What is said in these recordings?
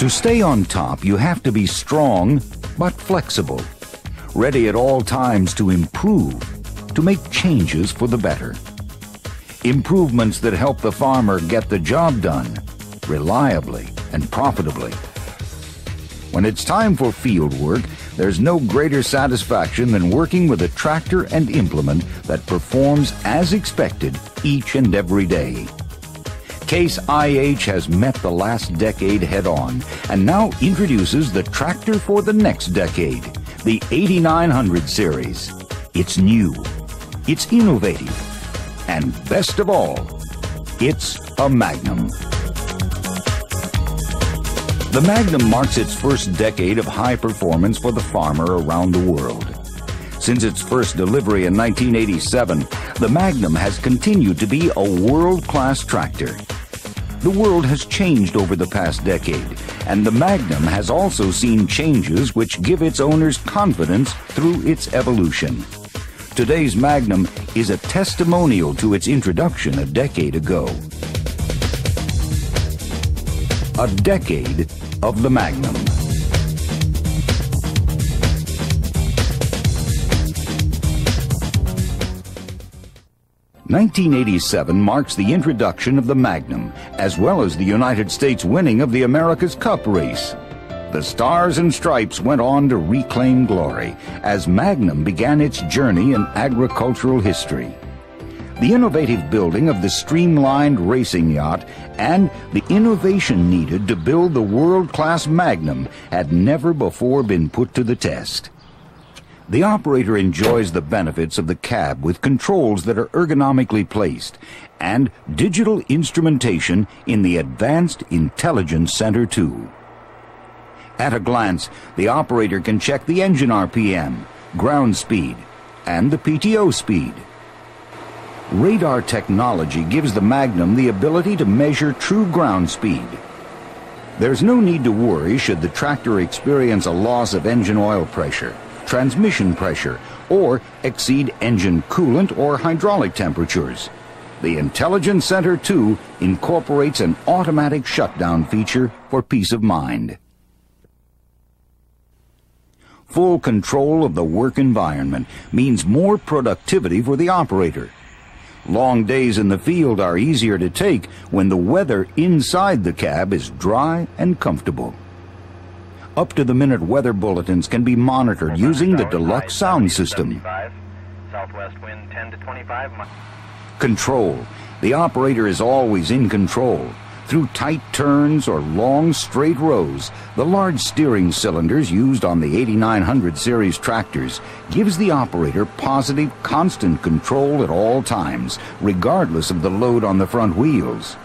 To stay on top, you have to be strong but flexible, ready at all times to improve, to make changes for the better. Improvements that help the farmer get the job done reliably and profitably. When it's time for field work, there's no greater satisfaction than working with a tractor and implement that performs as expected each and every day. CaseIH has met the last decade head-on and now introduces the tractor for the next decade, the 8900 series. It's new, it's innovative, and best of all, it's a Magnum. The Magnum marks its first decade of high performance for the farmer around the world. Since its first delivery in 1987, the Magnum has continued to be a world-class tractor. The world has changed over the past decade, and the Magnum has also seen changes which give its owners confidence through its evolution. Today's Magnum is a testimonial to its introduction a decade ago. A decade of the Magnum. "1987 marks the introduction of the Magnum, as well as the United States winning of the America's Cup race. The Stars and Stripes went on to reclaim glory as Magnum began its journey in agricultural history. The innovative building of the streamlined racing yacht and the innovation needed to build the world-class Magnum had never before been put to the test. The operator enjoys the benefits of the cab with controls that are ergonomically placed and digital instrumentation in the Advanced Intelligence Center too. At a glance, the operator can check the engine RPM, ground speed, and the PTO speed. Radar technology gives the Magnum the ability to measure true ground speed. There's no need to worry should the tractor experience a loss of engine oil pressure, transmission pressure, or exceed engine coolant or hydraulic temperatures. The Intelligence Center 2 incorporates an automatic shutdown feature for peace of mind. Full control of the work environment means more productivity for the operator. Long days in the field are easier to take when the weather inside the cab is dry and comfortable. Up-to-the-minute weather bulletins can be monitored using the deluxe sound system. Southwest wind 10 to 25. Control. The operator is always in control. Through tight turns or long straight rows, the large steering cylinders used on the 8900 series tractors gives the operator positive, constant control at all times, regardless of the load on the front wheels.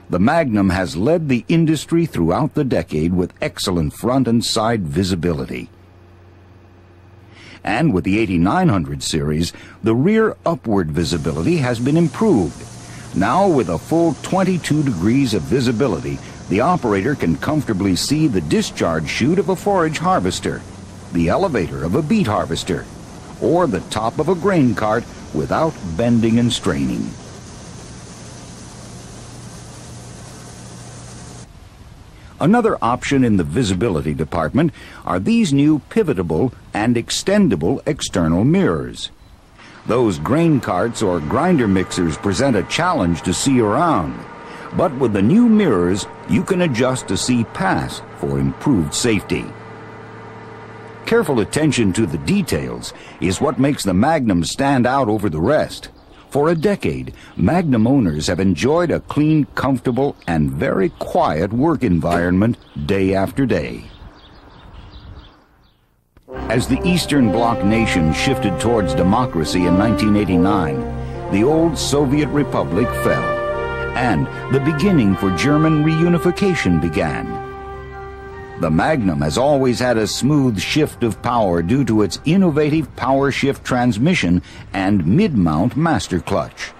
The Magnum has led the industry throughout the decade with excellent front and side visibility. And with the 8900 series, the rear upward visibility has been improved. Now with a full 22 degrees of visibility, the operator can comfortably see the discharge chute of a forage harvester, the elevator of a beet harvester, or the top of a grain cart without bending and straining. Another option in the visibility department are these new pivotable and extendable external mirrors. Those grain carts or grinder mixers present a challenge to see around, but with the new mirrors you can adjust to see past for improved safety. Careful attention to the details is what makes the Magnum stand out over the rest. For a decade, Magnum owners have enjoyed a clean, comfortable, and very quiet work environment day after day. As the Eastern Bloc nations shifted towards democracy in 1989, the old Soviet Republic fell, and the beginning for German reunification began. The Magnum has always had a smooth shift of power due to its innovative power shift transmission and mid-mount master clutch.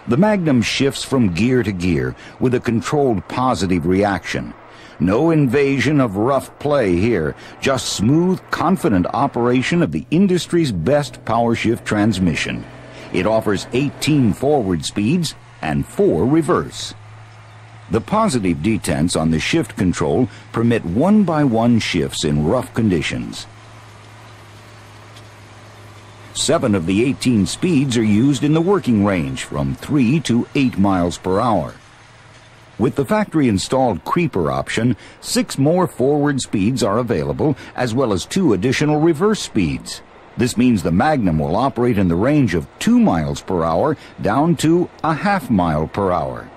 The Magnum shifts from gear to gear with a controlled positive reaction. No invasion of rough play here, just smooth, confident operation of the industry's best power shift transmission. It offers 18 forward speeds and 4 reverse. The positive detents on the shift control permit 1-by-1 shifts in rough conditions. 7 of the 18 speeds are used in the working range from 3 to 8 miles per hour. With the factory-installed creeper option, 6 more forward speeds are available, as well as 2 additional reverse speeds. This means the Magnum will operate in the range of 2 miles per hour down to a half mile per hour.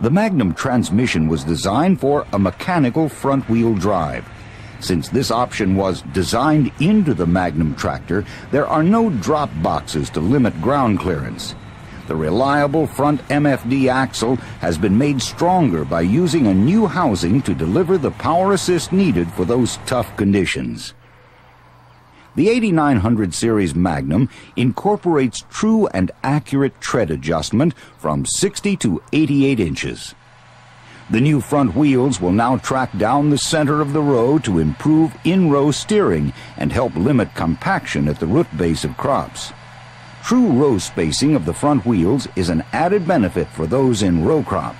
The Magnum transmission was designed for a mechanical front-wheel drive. Since this option was designed into the Magnum tractor, there are no drop boxes to limit ground clearance. The reliable front MFD axle has been made stronger by using a new housing to deliver the power assist needed for those tough conditions. The 8900 series Magnum incorporates true and accurate tread adjustment from 60 to 88 inches. The new front wheels will now track down the center of the row to improve in-row steering and help limit compaction at the root base of crops. True row spacing of the front wheels is an added benefit for those in row crop.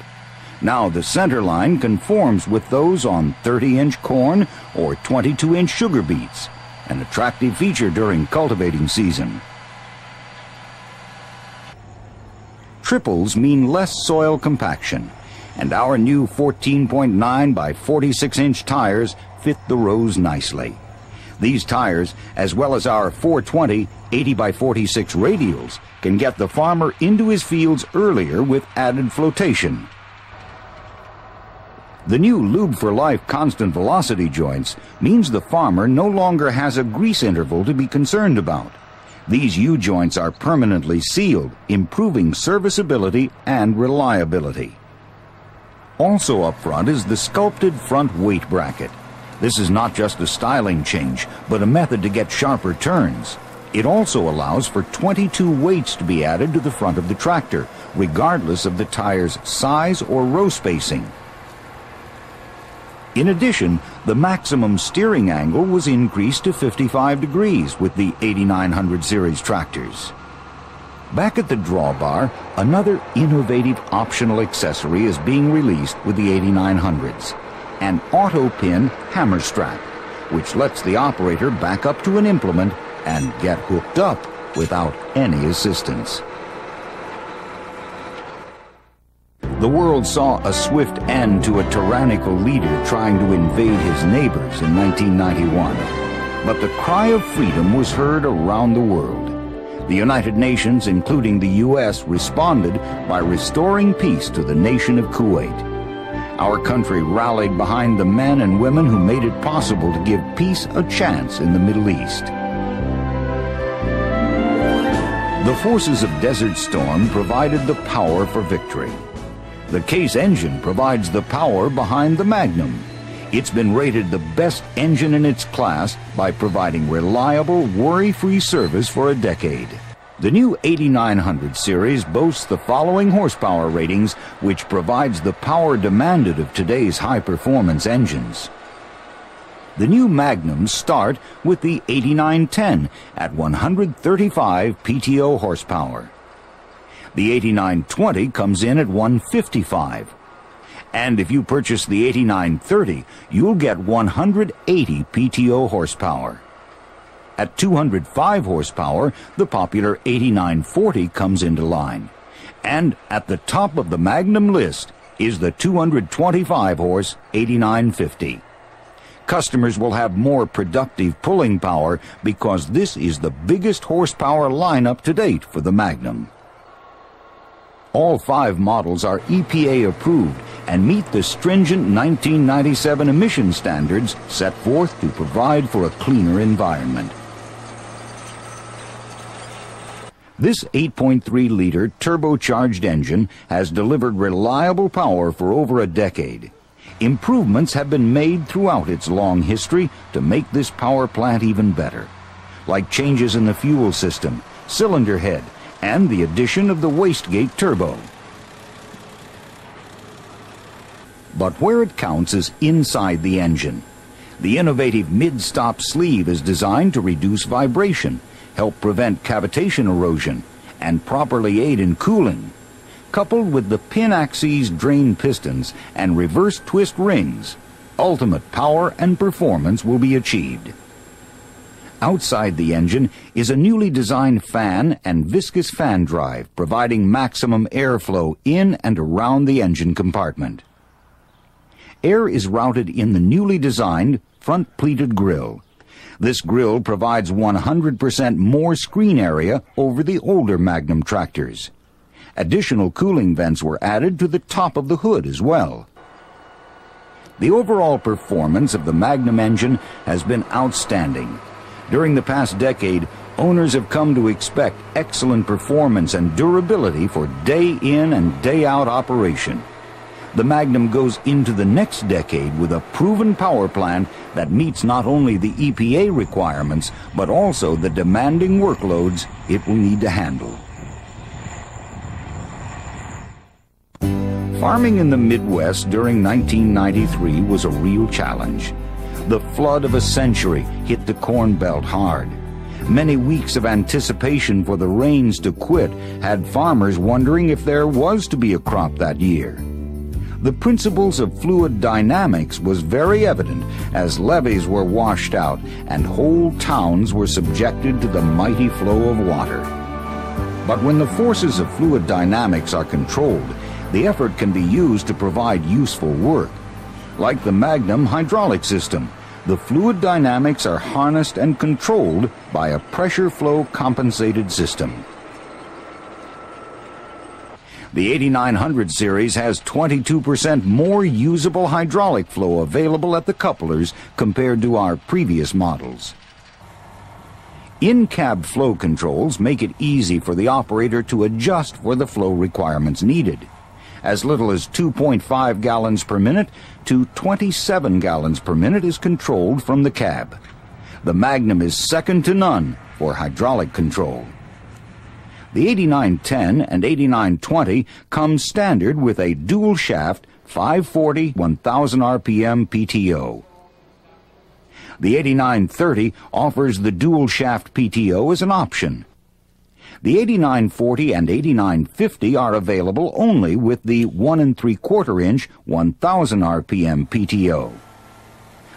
Now the center line conforms with those on 30-inch corn or 22-inch sugar beets, an attractive feature during cultivating season. Triples mean less soil compaction, and our new 14.9 by 46-inch tires fit the rows nicely. These tires, as well as our 420 80 by 46 radials, can get the farmer into his fields earlier with added flotation. The new Lube for Life constant velocity joints means the farmer no longer has a grease interval to be concerned about. These U-joints are permanently sealed, improving serviceability and reliability. Also up front is the sculpted front weight bracket. This is not just a styling change, but a method to get sharper turns. It also allows for 22 weights to be added to the front of the tractor, regardless of the tire's size or row spacing. In addition, the maximum steering angle was increased to 55 degrees with the 8900 series tractors. Back at the drawbar, another innovative optional accessory is being released with the 8900s, an auto-pin hammer strap, which lets the operator back up to an implement and get hooked up without any assistance. The world saw a swift end to a tyrannical leader trying to invade his neighbors in 1991. But the cry of freedom was heard around the world. The United Nations, including the U.S., responded by restoring peace to the nation of Kuwait. Our country rallied behind the men and women who made it possible to give peace a chance in the Middle East. The forces of Desert Storm provided the power for victory. The Case engine provides the power behind the Magnum. It's been rated the best engine in its class by providing reliable, worry-free service for a decade. The new 8900 series boasts the following horsepower ratings, which provides the power demanded of today's high-performance engines. The new Magnums start with the 8910 at 135 PTO horsepower. The 8920 comes in at 155. And if you purchase the 8930, you'll get 180 PTO horsepower. At 205 horsepower, the popular 8940 comes into line. And at the top of the Magnum list is the 225 horse 8950. Customers will have more productive pulling power because this is the biggest horsepower lineup to date for the Magnum. All 5 models are EPA approved and meet the stringent 1997 emission standards set forth to provide for a cleaner environment. This 8.3-liter turbocharged engine has delivered reliable power for over a decade. Improvements have been made throughout its long history to make this power plant even better, like changes in the fuel system, cylinder head, and the addition of the wastegate turbo. But where it counts is inside the engine. The innovative mid-stop sleeve is designed to reduce vibration, help prevent cavitation erosion, and properly aid in cooling. coupled with the pin axes drain pistons and reverse twist rings, ultimate power and performance will be achieved. Outside the engine is a newly designed fan and viscous fan drive, providing maximum airflow in and around the engine compartment. Air is routed in the newly designed front pleated grille. This grille provides 100% more screen area over the older Magnum tractors. Additional cooling vents were added to the top of the hood as well. The overall performance of the Magnum engine has been outstanding. During the past decade, owners have come to expect excellent performance and durability for day in and day out operation. The Magnum goes into the next decade with a proven power plant that meets not only the EPA requirements, but also the demanding workloads it will need to handle. Farming in the Midwest during 1993 was a real challenge. The flood of a century hit the Corn Belt hard. Many weeks of anticipation for the rains to quit had farmers wondering if there was to be a crop that year. The principles of fluid dynamics was very evident as levees were washed out and whole towns were subjected to the mighty flow of water. But when the forces of fluid dynamics are controlled, the effort can be used to provide useful work. Like the Magnum hydraulic system, the fluid dynamics are harnessed and controlled by a pressure flow compensated system. The 8900 series has 22% more usable hydraulic flow available at the couplers compared to our previous models. In-cab flow controls make it easy for the operator to adjust for the flow requirements needed. As little as 2.5 gallons per minute to 27 gallons per minute is controlled from the cab. The Magnum is second to none for hydraulic control. The 8910 and 8920 come standard with a dual shaft 540 1000 RPM PTO. The 8930 offers the dual shaft PTO as an option. The 8940 and 8950 are available only with the 1 3/4 inch 1000 RPM PTO.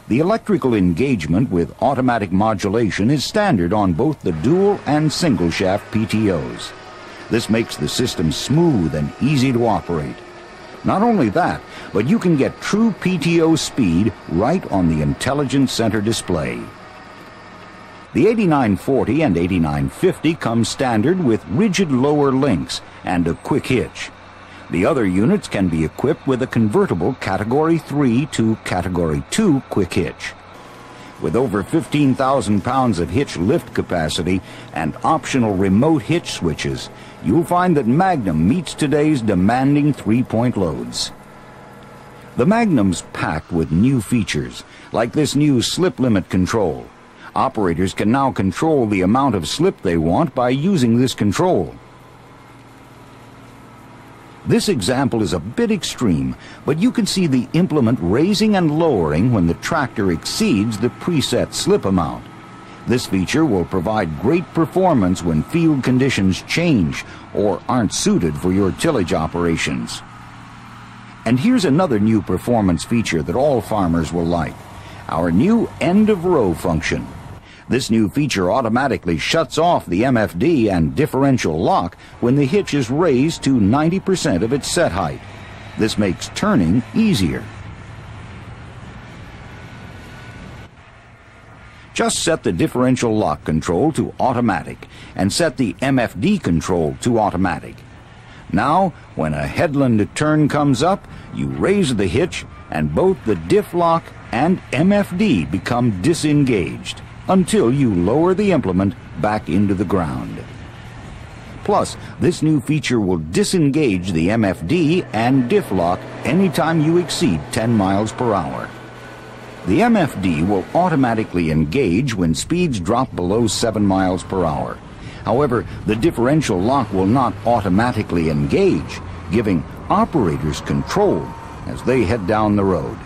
The electrical engagement with automatic modulation is standard on both the dual and single shaft PTOs. This makes the system smooth and easy to operate. Not only that, but you can get true PTO speed right on the Intelligence Center display. The 8940 and 8950 come standard with rigid lower links and a quick hitch. The other units can be equipped with a convertible Category 3 to Category 2 quick hitch. With over 15,000 pounds of hitch lift capacity and optional remote hitch switches, you'll find that Magnum meets today's demanding three-point loads. The Magnum's packed with new features, like this new slip limit control. Operators can now control the amount of slip they want by using this control. This example is a bit extreme, but you can see the implement raising and lowering when the tractor exceeds the preset slip amount. This feature will provide great performance when field conditions change or aren't suited for your tillage operations. And here's another new performance feature that all farmers will like: our new end-of-row function. This new feature automatically shuts off the MFD and differential lock when the hitch is raised to 90% of its set height. This makes turning easier. Just set the differential lock control to automatic and set the MFD control to automatic. Now, when a headland turn comes up, you raise the hitch and both the diff lock and MFD become disengaged until you lower the implement back into the ground. Plus, this new feature will disengage the MFD and diff lock anytime you exceed 10 miles per hour. The MFD will automatically engage when speeds drop below 7 miles per hour. However, the differential lock will not automatically engage, giving operators control as they head down the road.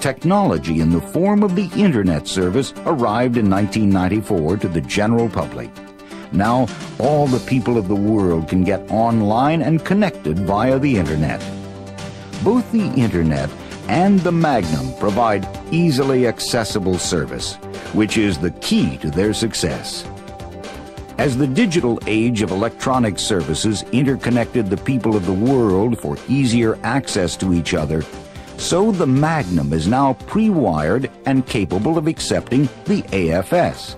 Technology in the form of the Internet service arrived in 1994 to the general public. Now, all the people of the world can get online and connected via the Internet. Both the Internet and the Magnum provide easily accessible service, which is the key to their success. As the digital age of electronic services interconnected the people of the world for easier access to each other, so the Magnum is now pre-wired and capable of accepting the AFS.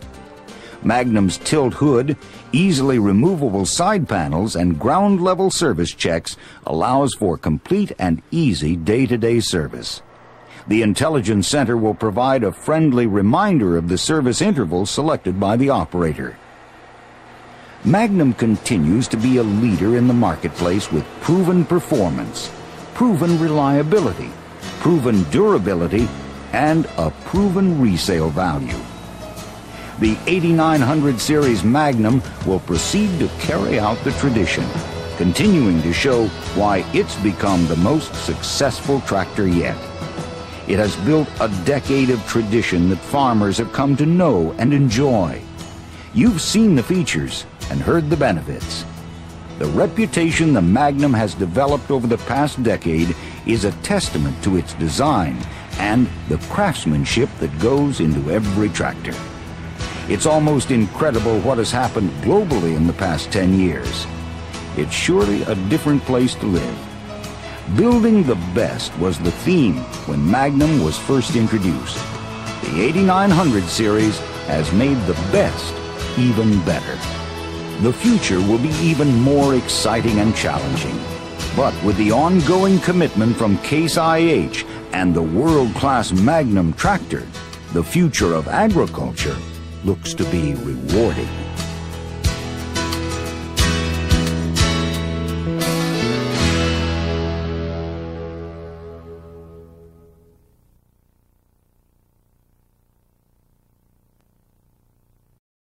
Magnum's tilt hood, easily removable side panels, and ground-level service checks allows for complete and easy day-to-day service. The Intelligence Center will provide a friendly reminder of the service interval selected by the operator. Magnum continues to be a leader in the marketplace with proven performance, proven reliability, proven durability, and a proven resale value. The 8900 series Magnum will proceed to carry out the tradition, continuing to show why it's become the most successful tractor yet. It has built a decade of tradition that farmers have come to know and enjoy. You've seen the features and heard the benefits. The reputation the Magnum has developed over the past decade is a testament to its design and the craftsmanship that goes into every tractor. It's almost incredible what has happened globally in the past 10 years. It's surely a different place to live. Building the best was the theme when Magnum was first introduced. The 8900 series has made the best even better. The future will be even more exciting and challenging. But with the ongoing commitment from CaseIH and the world-class Magnum tractor, the future of agriculture looks to be rewarding.